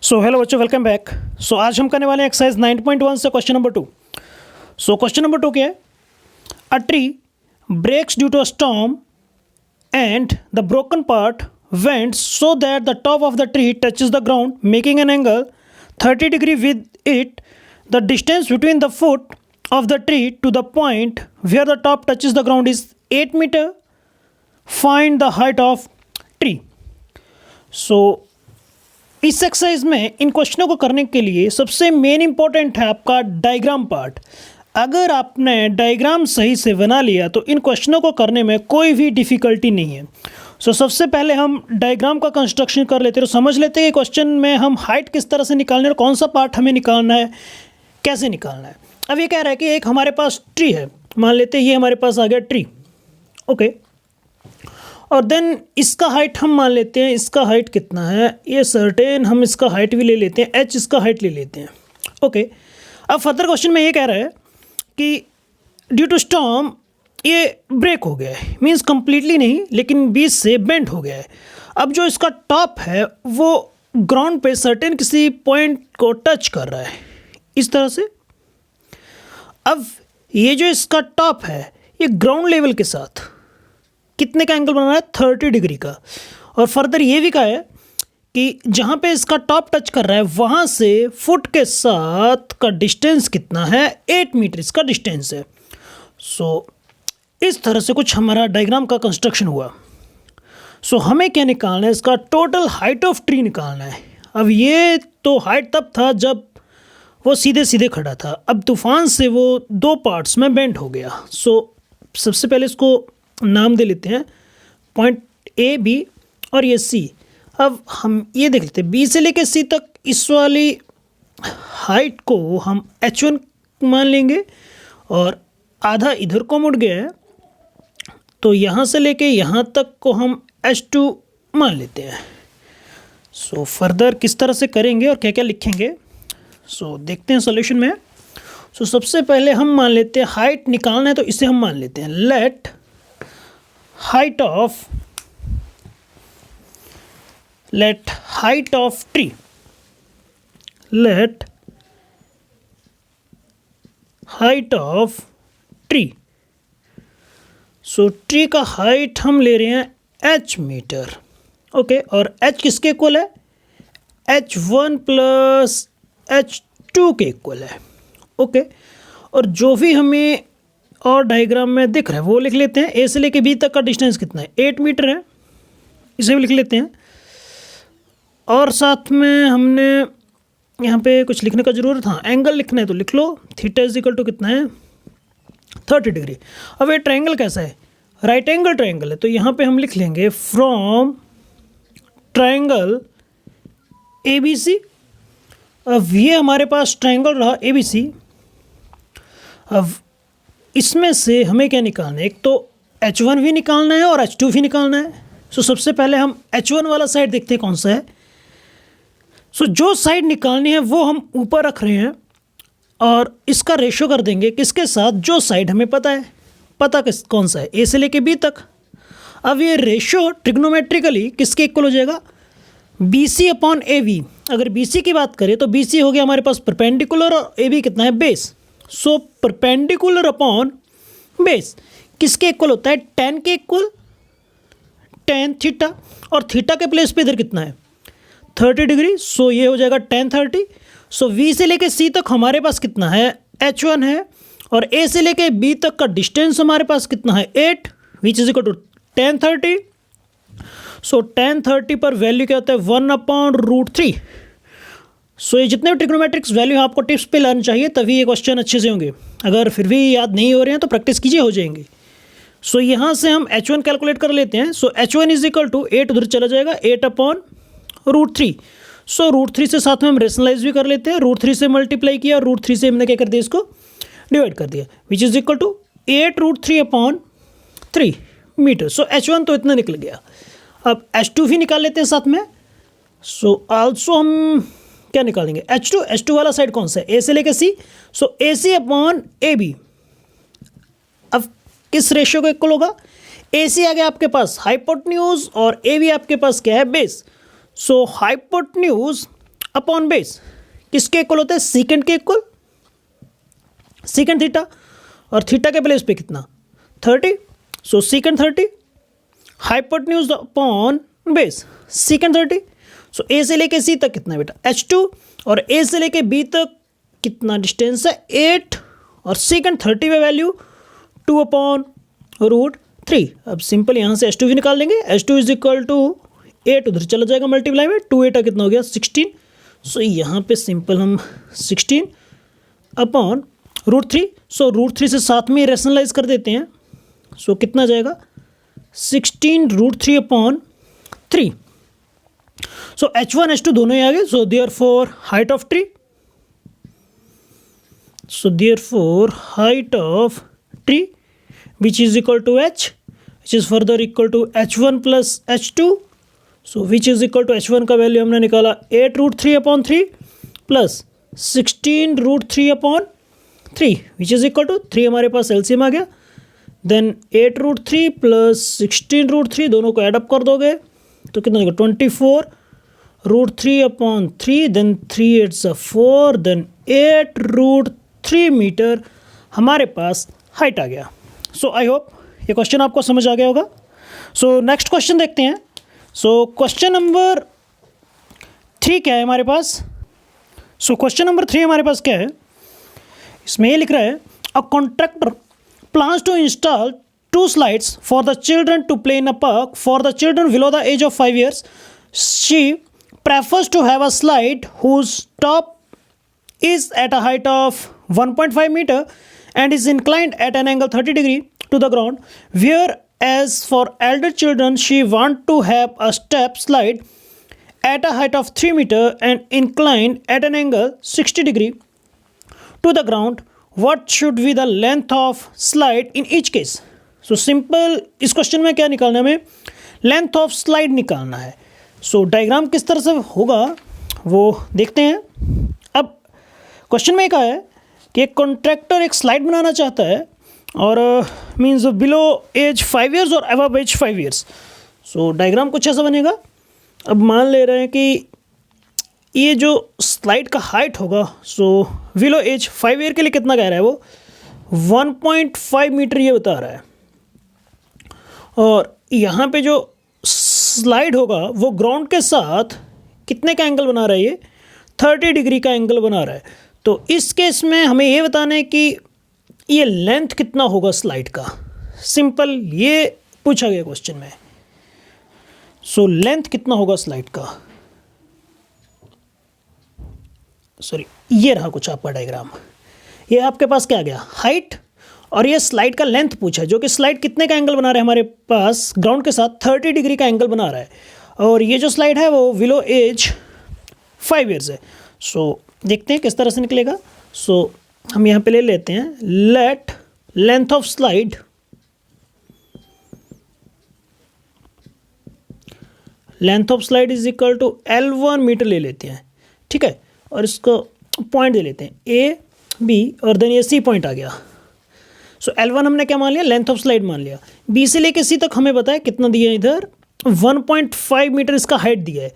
सो hello बच्चों, welcome back. So आज हम करने वाले हैं एक्सरसाइज 9.1 से question number 2। So question number 2 क्या है? A tree breaks due to a storm and the broken part bends so that the top of the tree touches the ground making an angle 30 degree with it. The distance between the foot of the tree to the point where the top touches the ground is 8 metre. Find the height of tree. So इस exercise में इन क्वेश्चनों को करने के लिए सबसे main important है आपका diagram part. अगर आपने डायग्राम सही से बना लिया तो इन क्वेश्चनों को करने में कोई भी डिफ़िकल्टी नहीं है। सो सबसे पहले हम डायग्राम का कंस्ट्रक्शन कर लेते हैं, तो समझ लेते हैं कि क्वेश्चन में हम हाइट किस तरह से निकालना है और कौन सा पार्ट हमें निकालना है, कैसे निकालना है। अब ये कह रहा है कि एक हमारे पास ट्री है, मान लेते हैं ये हमारे पास आ गया ट्री, ओके। और देन इसका हाइट हम मान लेते हैं, इसका हाइट कितना है ये सर्टेन, हम इसका हाइट भी ले लेते हैं, एच इसका हाइट ले लेते हैं, ओके। अब फर्दर क्वेश्चन में ये कह रहा है कि ड्यू टू स्टॉर्म ये ब्रेक हो गया है, मींस कंप्लीटली नहीं लेकिन बीच से बेंड हो गया है। अब जो इसका टॉप है वो ग्राउंड पे सर्टेन किसी पॉइंट को टच कर रहा है इस तरह से। अब ये जो इसका टॉप है ये ग्राउंड लेवल के साथ कितने का एंगल बना रहा है? 30 डिग्री का। और फर्दर ये भी कहा है कि जहाँ पे इसका टॉप टच कर रहा है वहाँ से फुट के साथ का डिस्टेंस कितना है? 8 मीटर इसका डिस्टेंस है। सो इस तरह से कुछ हमारा डायग्राम का कंस्ट्रक्शन हुआ। सो हमें क्या निकालना है? इसका टोटल हाइट ऑफ ट्री निकालना है। अब ये तो हाइट तब था जब वो सीधे सीधे खड़ा था, अब तूफान से वो दो पार्ट्स में बेंड हो गया। सो सबसे पहले इसको नाम दे लेते हैं, पॉइंट ए बी और ये सी। अब हम ये देख लेते हैं बी से लेकर सी तक इस वाली हाइट को हम h1 मान लेंगे और आधा इधर को मुड़ गया है तो यहाँ से लेके यहाँ तक को हम h2 मान लेते हैं। सो फर्दर किस तरह से करेंगे और क्या क्या लिखेंगे सो देखते हैं सॉल्यूशन में। सो सबसे पहले हम मान लेते हैं हाइट निकालना है तो इसे हम मान लेते हैं let height of tree, let height of tree। So tree का हाइट हम ले रहे हैं h मीटर, ओके। और h किसके इक्वल है? h1 प्लस h2 के इक्वल है, ओके। और जो भी हमें और डायग्राम में दिख रहा है वो लिख लेते हैं। ए से लेके बी तक का डिस्टेंस कितना है? 8 मीटर है, इसे भी लिख लेते हैं। और साथ में हमने यहाँ पे कुछ लिखने का ज़रूरत, हाँ एंगल लिखना है तो लिख लो, थीटा इज इक्वल टू कितना है? 30 डिग्री। अब ये ट्रायंगल कैसा है? राइट एंगल ट्रायंगल है, तो यहाँ पे हम लिख लेंगे from triangle A B C. अब ये हमारे पास ट्रायंगल रहा ए बी सी। अब इसमें से हमें क्या निकालना है? एक तो h1 भी निकालना है और h2 भी निकालना है। सो सबसे पहले हम h1 वाला साइड देखते हैं कौन सा है। सो जो साइड निकालनी है वो हम ऊपर रख रहे हैं और इसका रेशो कर देंगे किसके साथ? जो साइड हमें पता है, पता किस कौन सा है? ए से लेके बी तक। अब ये रेशो ट्रिग्नोमेट्रिकली किसके इक्वल हो जाएगा? BC upon AB। अगर BC की बात करें तो BC हो गया हमारे पास परपेंडिकुलर और AB कितना है? Base. So perpendicular upon base किसके इक्वल होता है? tan के इक्वल, tan थीटा। और थीटा के प्लेस पे इधर कितना है? 30 डिग्री। सो ये हो जाएगा tan 30। सो V से लेके C तक हमारे पास कितना है? h1 है। और A से लेके B तक का डिस्टेंस हमारे पास कितना है? 8, which is equal to tan 30। So tan 30 पर वैल्यू क्या होता है? 1/√3। सो ये जितने भी ट्रिग्नोमेट्रिक्स वैल्यू आपको टिप्स पे लाना चाहिए तभी ये क्वेश्चन अच्छे से होंगे। अगर फिर भी याद नहीं हो रहे हैं तो प्रैक्टिस कीजिए, हो जाएंगे। सो यहाँ से हम h1 कैलकुलेट कर लेते हैं। सो h1 इज इक्वल टू 8 उधर चला जाएगा, 8/√3। सो √3 से साथ में हम रेशनलाइज भी कर लेते हैं। √3 से मल्टीप्लाई किया, √3 से हमने क्या कर दिया? इसको डिवाइड कर दिया, which is equal to 8√3/3 metre. So h1 तो इतना निकल गया। अब h2 भी निकाल लेते हैं साथ में। सो आल्सो हम क्या निकालेंगे? h2 वाला साइड कौन सा है? ए से लेके सी। सो AC अपॉन AB। अब किस रेशियो को इक्वल होगा? AC आ गया आपके पास हाइपोटेन्यूज और AB आपके पास क्या है? Base. So hypotenuse upon base किसके इक्वल होता है, सीकेंड के इक्वल, सीकेंड थीटा, और थीटा के प्लेस पे कितना 30, so secant 30, hypotenuse upon base secant 30, so A से लेके सी तक कितना है बेटा h2, और ए से लेके बी तक कितना डिस्टेंस है 8, और सीकेंड 30 में वैल्यू 2/√3। अब सिंपल यहाँ से h2 भी निकाल लेंगे, h2 इज इक्वल टू 8 उधर चला जाएगा मल्टीप्लाई में, 2 8 कितना हो गया 16, सो यहाँ पे सिंपल हम 16/√3, सो √3 से साथ में रेशनलाइज कर देते हैं, सो कितना जाएगा 16√3/3, सो h1 h2 दोनों ही आ गए, so therefore height of tree, so therefore height of tree which is equal to h, which is further equal to h1 plus h2, so which is equal to h1 का value हमने निकाला 8√3/3 plus 16√3/3 which is equal to 3, हमारे पास LCM आ गया, then 8√3 plus 16√3 दोनों को add up कर दोगे तो कितना देगा 24√3/3, देन 3 8 4, देन 8√3 मीटर हमारे पास हाइट आ गया। सो आई होप ये क्वेश्चन आपको समझ आ गया होगा। सो नेक्स्ट क्वेश्चन देखते हैं। सो क्वेश्चन नंबर 3 क्या है हमारे पास, सो क्वेश्चन नंबर 3 हमारे पास क्या है, इसमें ये लिख रहा है a contractor plans to install 2 slides for the children to play in a park for the children below the age of 5 years. She prefers to have a slide whose top is at a height of 1.5 meter and is inclined at an angle 30 degree to the ground, whereas for elder children she want to have a step slide at a height of 3 meter and inclined at an angle 60 degree to the ground. What should be the length of slide in each case? So simple, इस question में क्या निकालना है, हमें length of slide निकालना है। सो diagram किस तरह से होगा वो देखते हैं। अब क्वेश्चन में कहा है कि एक कॉन्ट्रैक्टर एक स्लाइड बनाना चाहता है और मीन्स बिलो एज 5 ईयर्स और अबव एज 5 ईयर्स। सो डायग्राम कुछ ऐसा बनेगा। अब मान ले रहे हैं कि ये जो स्लाइड का हाइट होगा, सो बिलो एज 5 ईयर के लिए कितना कह रहा है वो 1.5 मीटर ये बता रहा है, और यहाँ पे जो स्लाइड होगा वो ग्राउंड के साथ कितने का एंगल बना रहा है, ये 30 डिग्री का एंगल बना रहा है। तो इस केस में हमें ये बताना है कि ये लेंथ कितना होगा स्लाइड का। सिंपल ये पूछा गया क्वेश्चन में। सो लेंथ कितना होगा स्लाइड का, सॉरी ये रहा कुछ आपका डायग्राम। ये आपके पास क्या आ गया हाइट, और ये स्लाइड का लेंथ पूछा है, जो कि स्लाइड कितने का एंगल बना रहा है हमारे पास ग्राउंड के साथ 30 डिग्री का एंगल बना रहा है, और ये जो स्लाइड है वो बिलो एज 5 ईयर्स है। सो देखते हैं किस तरह से निकलेगा। सो हम यहाँ पे ले लेते हैं let length of slide is equal to L1 metre ले लेते हैं, ठीक है, और इसको पॉइंट दे लेते हैं A B और देन ये C पॉइंट आ गया। सो L1 हमने क्या मान लिया, लेंथ ऑफ स्लाइड मान लिया। B से लेके C तक हमें बताया कितना दिया है, इधर 1.5 मीटर इसका हाइट दिया है,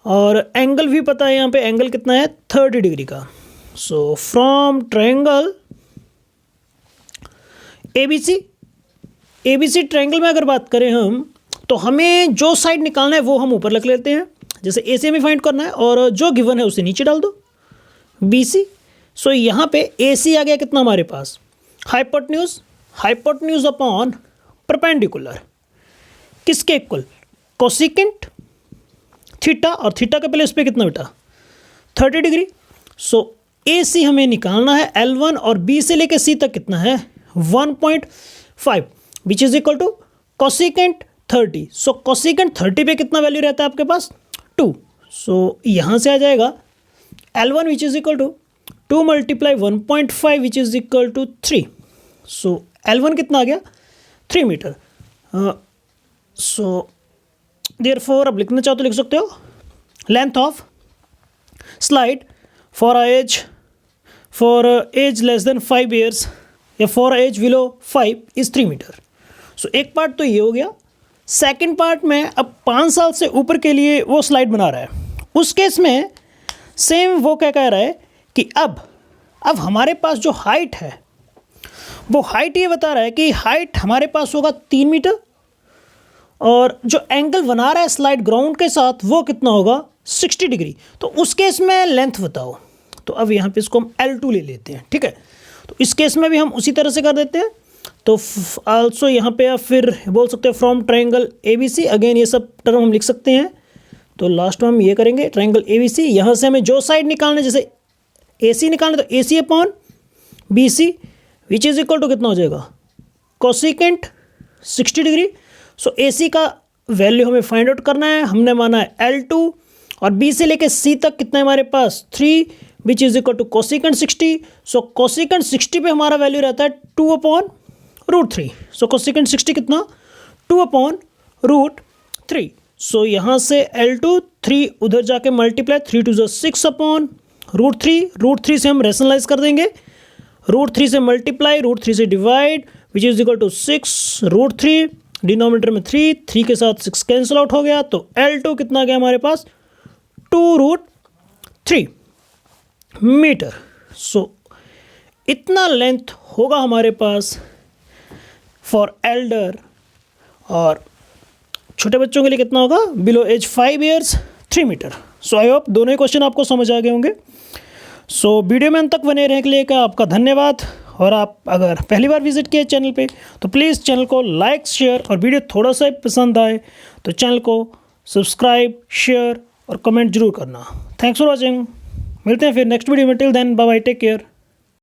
और एंगल भी पता है यहाँ पे एंगल कितना है 30 डिग्री का। So from triangle ABC triangle में अगर बात करें हम, तो हमें जो साइड निकालना है वो हम ऊपर लिख लेते हैं, जैसे ए से हमें फाइंड करना है और जो गिवन है उसे नीचे डाल दो BC। सो यहाँ पे AC आ गया कितना हमारे पास हाइपोटेन्यूज अपॉन परपेंडिकुलर, किसके इक्वल कोसिकेंट थीटा, और थीटा के प्लेस पे कितना बेटा 30 डिग्री। सो AC हमें निकालना है L1 और B से लेके C तक कितना है 1.5 which is equal to cosecant 30। So cosecant 30 पे कितना वैल्यू रहता है आपके पास 2। सो यहाँ से आ जाएगा L1 which is equal to 2 multiply 1.5 which is equal to 3। So L1 कितना आ गया 3 मीटर। सो देयरफॉर अब लिखना चाहो तो लिख सकते हो length of slide for age less than 5 years या for age below 5 is 3 metre. So एक पार्ट तो ये हो गया। सेकेंड पार्ट में अब 5 साल से ऊपर के लिए वो स्लाइड बना रहा है, उस केस में सेम वो क्या कह रहा है कि अब हमारे पास जो हाइट है वो हाइट ये बता रहा है कि हाइट हमारे पास होगा 3 मीटर और जो एंगल बना रहा है स्लाइड ग्राउंड के साथ वो कितना होगा 60 डिग्री। तो उस केस में लेंथ बताओ। तो अब यहाँ पे इसको हम L2 ले लेते हैं, ठीक है। तो इस केस में भी हम उसी तरह से कर देते हैं। तो आल्सो यहाँ पे आप फिर बोल सकते हैं फ्रॉम ट्रायंगल ABC, अगेन ये सब टर्म हम लिख सकते हैं। तो लास्ट में हम ये करेंगे ट्रायंगल ABC, यहाँ से हमें जो साइड निकालना है जैसे AC निकालना तो AC upon BC which is equal to कितना हो जाएगा कोसिकेंट 60 डिग्री। सो AC का वैल्यू हमें फाइंड आउट करना है, हमने माना है L2 और B से लेके C तक कितना है हमारे पास 3 which is equal to cosecant 60। So cosecant 60 पे हमारा वैल्यू रहता है 2/√3। सो कोसिकेंट 60 कितना 2/√3। सो यहाँ से L2 3 उधर जाके मल्टीप्लाई 3 2 6/√3। √3 से हम रेशनलाइज कर देंगे, √3 से मल्टीप्लाई √3 से divide which is equal to 6√3। Denominator में 3 के साथ 6 कैंसिल आउट हो गया। तो L2 कितना गया हमारे पास 2√3 मीटर। सो इतना लेंथ होगा हमारे पास फॉर एल्डर, और छोटे बच्चों के लिए कितना होगा below age 5 years 3 metre. So I hope दोनों ही क्वेश्चन आपको समझ आ गए होंगे। सो वीडियो में अंत तक बने रहने के लिए आपका धन्यवाद। और आप अगर पहली बार विजिट किए चैनल पे तो प्लीज़ चैनल को लाइक शेयर, और वीडियो थोड़ा सा पसंद आए तो चैनल को सब्सक्राइब शेयर और कमेंट जरूर करना। Thanks for watching. मिलते हैं फिर नेक्स्ट वीडियो में। Till then bye bye, take care.